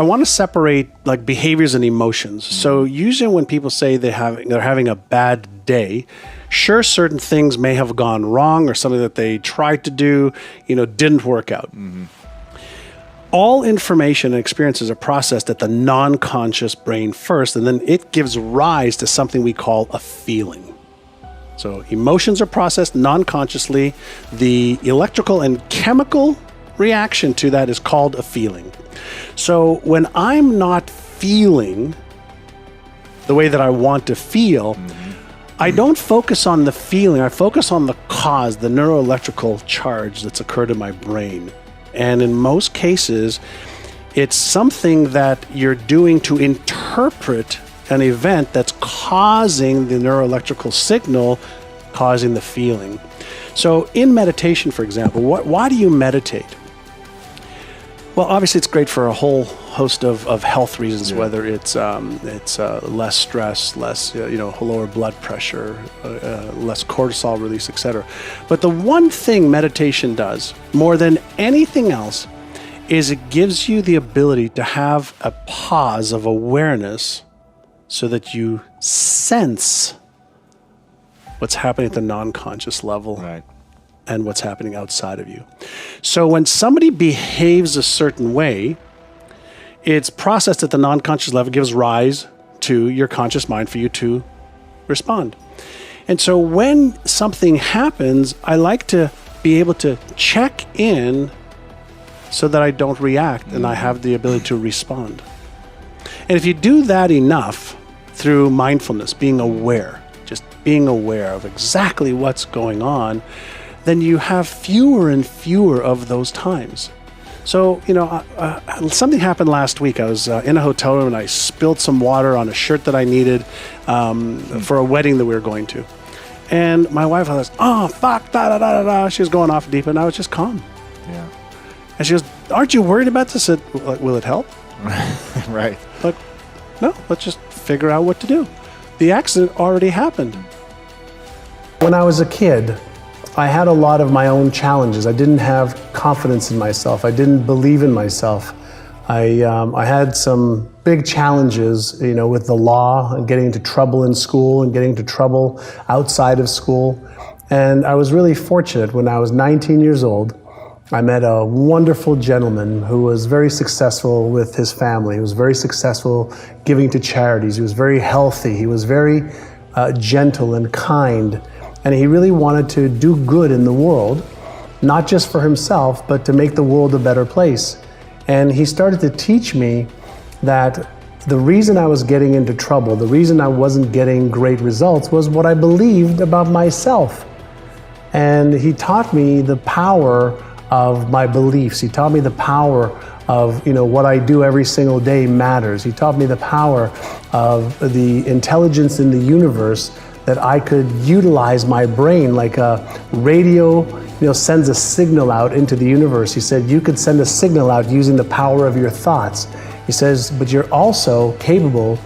want to separate like behaviors and emotions. So usually when people say they're having a bad day, sure, certain things may have gone wrong or something that they tried to do, didn't work out. All information and experiences are processed at the non-conscious brain first, and then it gives rise to something we call a feeling. So emotions are processed non-consciously. The electrical and chemical reaction to that is called a feeling. So when I'm not feeling the way that I want to feel, I don't focus on the feeling. I focus on the cause, the neuroelectrical charge that's occurred in my brain. And in most cases, it's something that you're doing to interpret an event that's causing the neuroelectrical signal, causing the feeling. So in meditation, for example, why do you meditate? Well, obviously, it's great for a whole host of health reasons, whether it's less stress, less lower blood pressure, less cortisol release, etc. But the one thing meditation does more than anything else is it gives you the ability to have a pause of awareness so that you sense what's happening at the non-conscious level. Right. And what's happening outside of you. So when somebody behaves a certain way, it's processed at the non-conscious level, gives rise to your conscious mind for you to respond. And so when something happens, I like to be able to check in so that I don't react and I have the ability to respond. And if you do that enough through mindfulness, being aware, just being aware of exactly what's going on, then you have fewer and fewer of those times. So, something happened last week. I was in a hotel room and I spilled some water on a shirt that I needed for a wedding that we were going to. And my wife was, oh, fuck, da-da-da-da-da. She was going off deep and I was just calm. Yeah. And she goes, aren't you worried about this? I said, will it help? Right. But no, let's just figure out what to do. The accident already happened. When I was a kid, I had a lot of my own challenges. I didn't have confidence in myself. I didn't believe in myself. I had some big challenges, with the law and getting into trouble in school and getting into trouble outside of school. And I was really fortunate. When I was 19 years old, I met a wonderful gentleman who was very successful with his family. He was very successful giving to charities. He was very healthy. He was very gentle and kind. And he really wanted to do good in the world, not just for himself, but to make the world a better place. And he started to teach me that the reason I was getting into trouble, the reason I wasn't getting great results was what I believed about myself. And he taught me the power of my beliefs. He taught me the power of, what I do every single day matters. He taught me the power of the intelligence in the universe, that I could utilize my brain like a radio, sends a signal out into the universe. He said, you could send a signal out using the power of your thoughts. He says, but you're also capable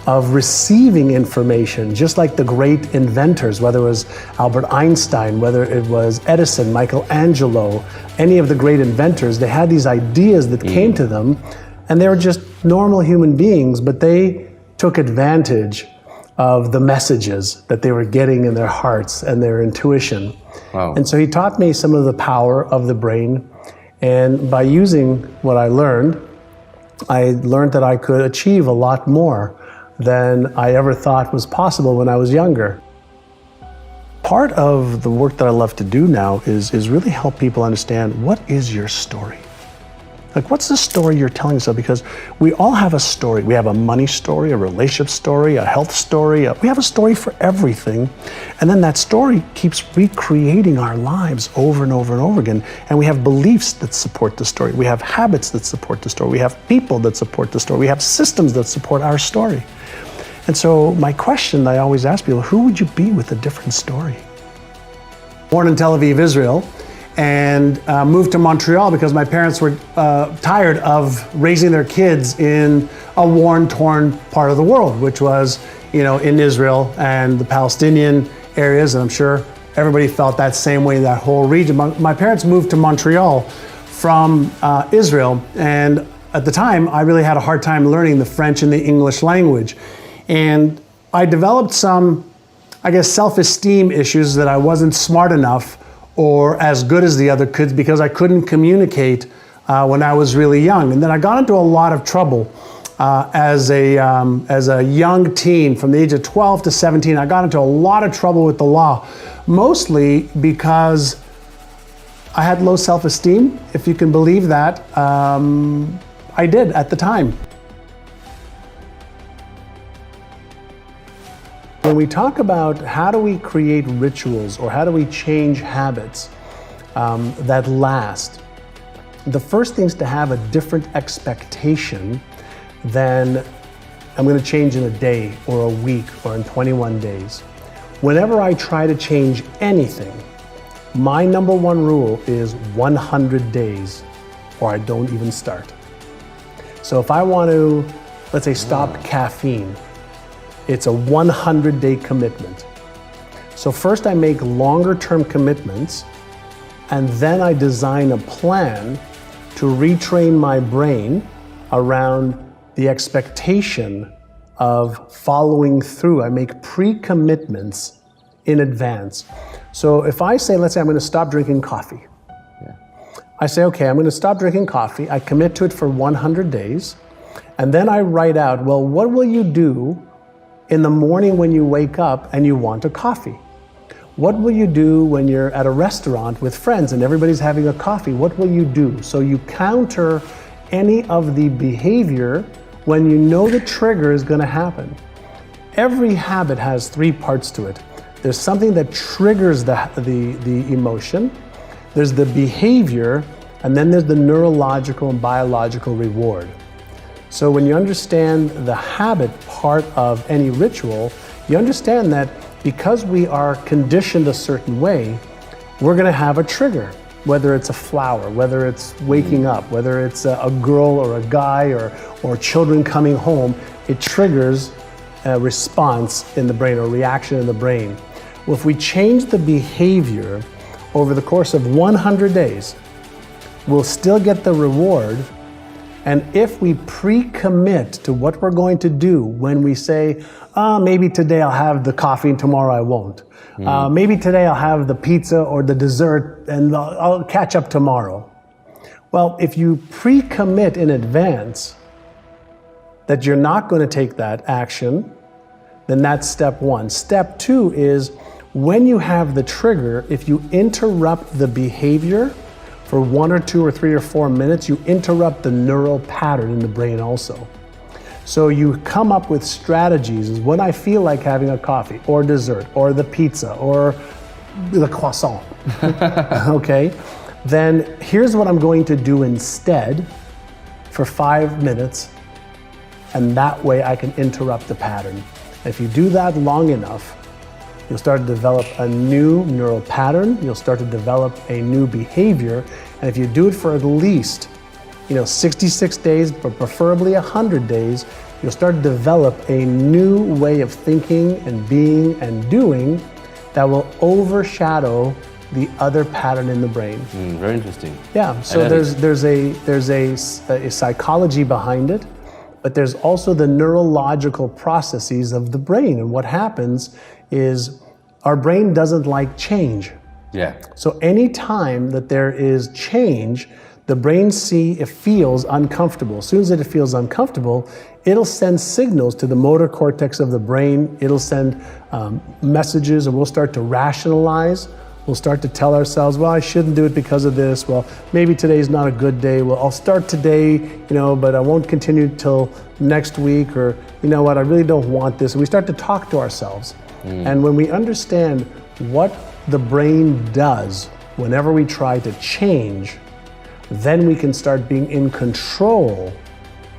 of receiving information, just like the great inventors, whether it was Albert Einstein, whether it was Edison, Michelangelo, any of the great inventors. They had these ideas that came to them, and they were just normal human beings, but they took advantage of the messages that they were getting in their hearts and their intuition. Wow. And so he taught me some of the power of the brain. And by using what I learned that I could achieve a lot more than I ever thought was possible when I was younger. Part of the work that I love to do now is really help people understand, what is your story? Like, what's the story you're telling yourself? Because we all have a story. We have a money story, a relationship story, a health story. We have a story for everything. And then that story keeps recreating our lives over and over and over again. And we have beliefs that support the story. We have habits that support the story. We have people that support the story. We have systems that support our story. And so my question that I always ask people, who would you be with a different story? Born in Tel Aviv, Israel, and moved to Montreal because my parents were tired of raising their kids in a war-torn part of the world, which was, in Israel and the Palestinian areas, and I'm sure everybody felt that same way in that whole region. My parents moved to Montreal from Israel, and at the time, I really had a hard time learning the French and the English language. And I developed some, I guess, self-esteem issues that I wasn't smart enough or as good as the other kids because I couldn't communicate when I was really young. And then I got into a lot of trouble as a young teen. From the age of 12 to 17, I got into a lot of trouble with the law, mostly because I had low self-esteem, if you can believe that. I did at the time. When we talk about how do we create rituals or how do we change habits that last, the first thing is to have a different expectation than I'm going to change in a day or a week or in 21 days. Whenever I try to change anything, my number one rule is 100 days or I don't even start. So if I want to, let's say, stop caffeine, it's a 100-day commitment. So first I make longer-term commitments, and then I design a plan to retrain my brain around the expectation of following through. I make pre-commitments in advance. So if I say, let's say I'm going to stop drinking coffee. I say, okay, I'm going to stop drinking coffee. I commit to it for 100 days. And then I write out, well, what will you do in the morning when you wake up and you want a coffee? What will you do when you're at a restaurant with friends and everybody's having a coffee? What will you do? So you counter any of the behavior when you know the trigger is going to happen. Every habit has three parts to it. There's something that triggers the emotion, there's the behavior, and then there's the neurological and biological reward. So when you understand the habit part of any ritual, you understand that because we are conditioned a certain way, we're going to have a trigger, whether it's a flower, whether it's waking up, whether it's a girl or a guy or children coming home. It triggers a response in the brain or reaction in the brain. Well, if we change the behavior over the course of 100 days, we'll still get the reward. And if we pre-commit to what we're going to do when we say, maybe today I'll have the coffee and tomorrow I won't. Maybe today I'll have the pizza or the dessert and I'll catch up tomorrow. Well, if you pre-commit in advance that you're not going to take that action, then that's step one. Step two is when you have the trigger, if you interrupt the behavior for 1 or 2 or 3 or 4 minutes, you interrupt the neural pattern in the brain also. So you come up with strategies is when I feel like having a coffee or dessert or the pizza or the croissant, okay? Then here's what I'm going to do instead for 5 minutes, and that way I can interrupt the pattern. If you do that long enough, you'll start to develop a new neural pattern, you'll start to develop a new behavior, and if you do it for at least 66 days, but preferably 100 days, you'll start to develop a new way of thinking and being and doing that will overshadow the other pattern in the brain. Very interesting. Yeah, so there's a psychology behind it, but there's also the neurological processes of the brain. And what happens is our brain doesn't like change. Yeah. So any time that there is change, the brain feels uncomfortable. As soon as it feels uncomfortable, it'll send signals to the motor cortex of the brain. It'll send messages, and we'll start to rationalize. We'll start to tell ourselves, well, I shouldn't do it because of this. Well, maybe today's not a good day. Well, I'll start today, but I won't continue till next week. Or, you know what, I really don't want this. And we start to talk to ourselves. And when we understand what the brain does whenever we try to change, then we can start being in control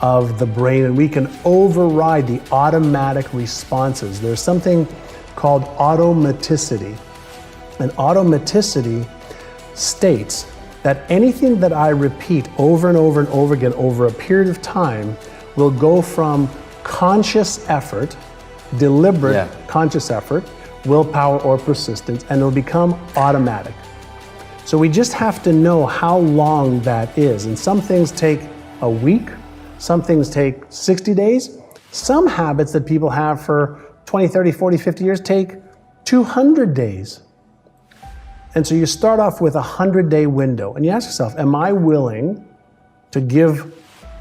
of the brain, and we can override the automatic responses. There's something called automaticity. And automaticity states that anything that I repeat over and over and over again over a period of time will go from conscious effort, deliberate conscious effort, willpower or persistence, and it'll become automatic. So we just have to know how long that is. And some things take a week, Some things take 60 days. Some habits that people have for 20, 30, 40, 50 years take 200 days. And so you start off with a 100-day window and you ask yourself, am I willing to give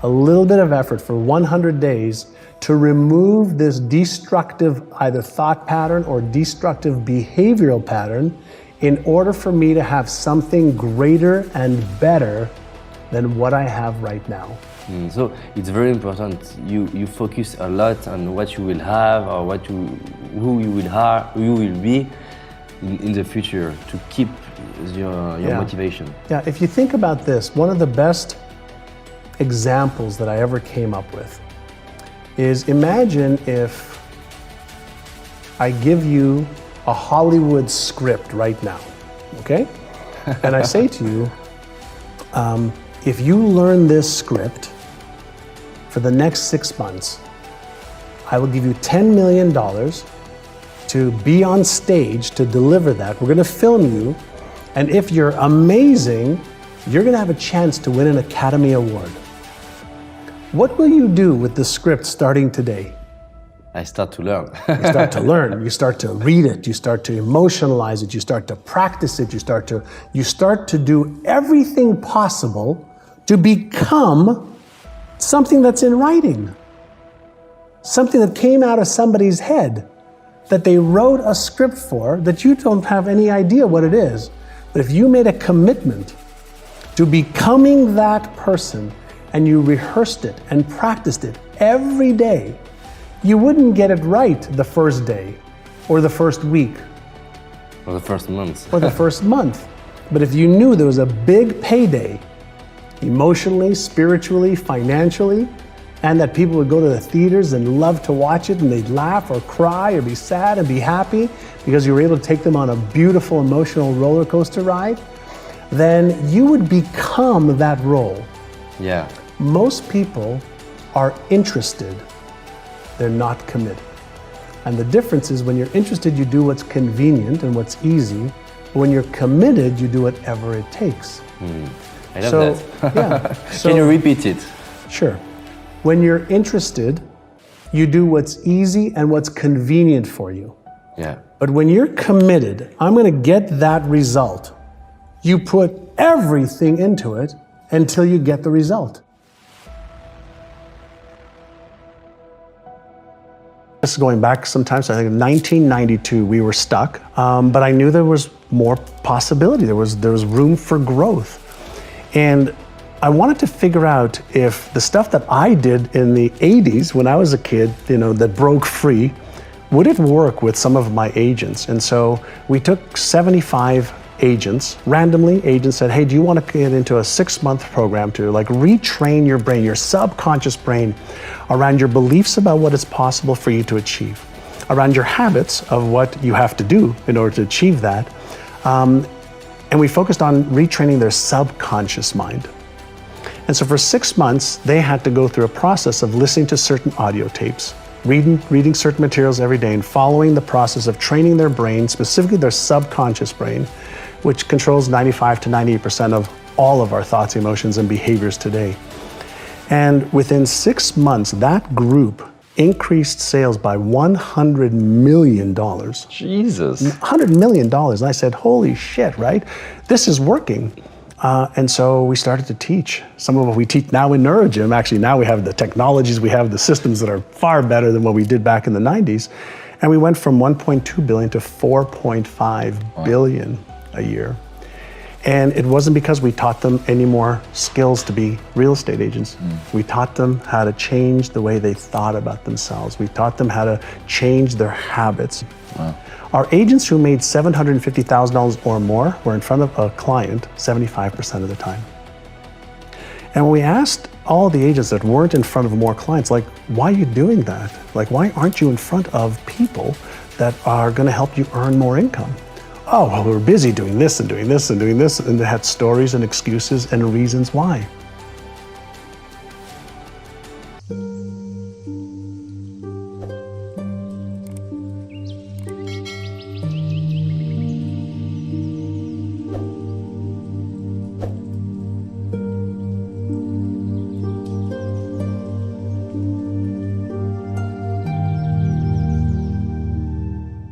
a little bit of effort for 100 days to remove this destructive either thought pattern or destructive behavioral pattern in order for me to have something greater and better than what I have right now? So it's very important. You focus a lot on what you will have or who you will be in the future to keep your motivation. Yeah, if you think about this, one of the best examples that I ever came up with is imagine if I give you a Hollywood script right now, okay? And I say to you, if you learn this script for the next 6 months, I will give you $10 million to be on stage to deliver that. We're gonna film you, and if you're amazing, you're gonna have a chance to win an Academy Award. What will you do with the script starting today? I start to learn. You start to learn, you start to read it, you start to emotionalize it, you start to practice it, you start to do everything possible to become something that's in writing. Something that came out of somebody's head, that they wrote a script for, that you don't have any idea what it is. But if you made a commitment to becoming that person and you rehearsed it and practiced it every day, you wouldn't get it right the first day or the first week. Or the first month. Or the first month. But if you knew there was a big payday, emotionally, spiritually, financially, and that people would go to the theaters and love to watch it and they'd laugh or cry or be sad and be happy because you were able to take them on a beautiful emotional roller coaster ride, then you would become that role. Yeah. Most people are interested, they're not committed. And the difference is when you're interested, you do what's convenient and what's easy. When you're committed, you do whatever it takes. I love that. Yeah. So, can you repeat it? Sure. When you're interested, you do what's easy and what's convenient for you. Yeah. But when you're committed, I'm going to get that result. You put everything into it until you get the result. This is going back sometimes, I think in 1992 we were stuck, but I knew there was more possibility, there was room for growth. And I wanted to figure out if the stuff that I did in the 80s when I was a kid, that broke free, would it work with some of my agents? And so we took 75 agents, randomly agents said, hey, do you want to get into a 6-month program to retrain your brain, your subconscious brain, around your beliefs about what is possible for you to achieve, around your habits of what you have to do in order to achieve that. And we focused on retraining their subconscious mind. And so for 6 months, they had to go through a process of listening to certain audio tapes, reading certain materials every day, and following the process of training their brain, specifically their subconscious brain, which controls 95 to 98% of all of our thoughts, emotions, and behaviors today. And within 6 months, that group increased sales by $100 million. Jesus. $100 million. And I said, holy shit, right? This is working. And so we started to teach. Some of what we teach now in NeuroGym, actually now we have the technologies, we have the systems that are far better than what we did back in the 90s. And we went from 1.2 billion to 4.5 billion a year. And it wasn't because we taught them any more skills to be real estate agents. We taught them how to change the way they thought about themselves. We taught them how to change their habits. Wow. Our agents who made $750,000 or more were in front of a client 75% of the time. And when we asked all the agents that weren't in front of more clients, why are you doing that? Why aren't you in front of people that are gonna help you earn more income? Oh, well, we're busy doing this and doing this and doing this, and they had stories and excuses and reasons why.